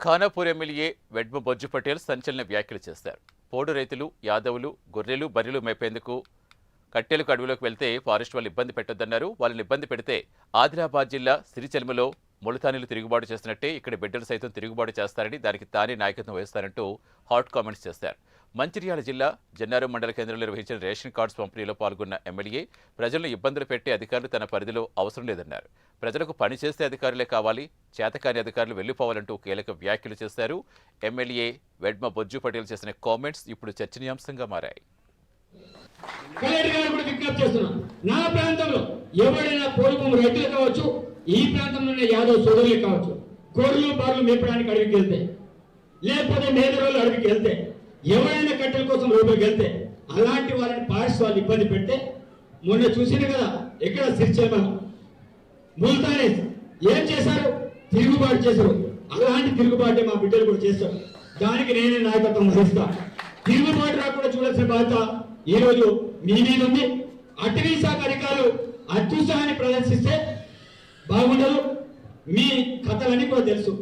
Khanapur MLA Vedma Bojju Patel సంచలన వ్యాఖ్యలు చేశారు. పోడు రైతులు, యాదవులు గొర్రెలు, బర్రెలు మేపేందుకు కట్టెలకు అడవిలోకి వెళ్తే ఫారెస్ట్ వాళ్ళు ఇబ్బంది పెట్టొద్దన్నారు. వాళ్ళని ఇబ్బంది పెడితే ఆదిలాబాద్ జిల్లా సిరిచెల్మలో ములతానీలు తిరుగుబాటు చేస్తున్నట్టే ఇక్కడ బిడ్డలు సైతం తిరుగుబాటు చేస్తారని, దానికి తానే నాయకత్వం వహిస్తారంటూ హాట్ కామెంట్స్ చేశారు. మంచిర్యాల జిల్లా జన్నారం మండల కేంద్రంలో నిర్వహించిన రేషన్ కార్డ్స్ పంపిణీలో పాల్గొన్న ఎమ్మెల్యే ప్రజలను ఇబ్బందులు పెట్టే అధికారులు తన పరిధిలో అవసరం లేదన్నారు. ప్రజలకు పని చేసే అధికారులే కావాలి, చేతకాని అధికారులు వెళ్లిపోవాలంటూ కీలక వ్యాఖ్యలు చేశారు. ఎమ్మెల్యే వెడ్మ బొజ్జు పటేల్ చేసిన కామెంట్స్ ఇప్పుడు చర్చనీయాంశంగా మారాయి. నా ప్రాంతంలో ఎవరైనా కోరుకున్న రైతులు కావచ్చు, ఈ ప్రాంతంలోనే యాదవ్ సోదరులు కావచ్చు, గొర్రెలు బార్లు మేపడానికి అడవికి వెళ్తే, లేకపోతే మేదరోళ్ళు అడవికి వెళ్తే, ఎవరైనా కట్టెల కోసం లోపలికి వెళ్తే అలాంటి వాళ్ళని పారిస్ వాళ్ళు ఇబ్బంది పెడితే, మొన్న చూసింది కదా ఎక్కడ సిరిచెల్మ ముల్తానే ఏం చేశారు, తిరుగుబాటు చేశారు. అలాంటి తిరుగుబాటే మా బిడ్డలు కూడా చేస్తారు. దానికి నేనే నాయకత్వం వహిస్తా. తిరుగుబాటు రాకుండా చూడాల్సిన బాధ్యత ఈరోజు మీ మీద ఉంది. అటవీ శాఖ అధికారులు అత్యుత్సాహాన్ని ప్రదర్శిస్తే బాగుండదు. మీ కథలన్నీ కూడా తెలుసు.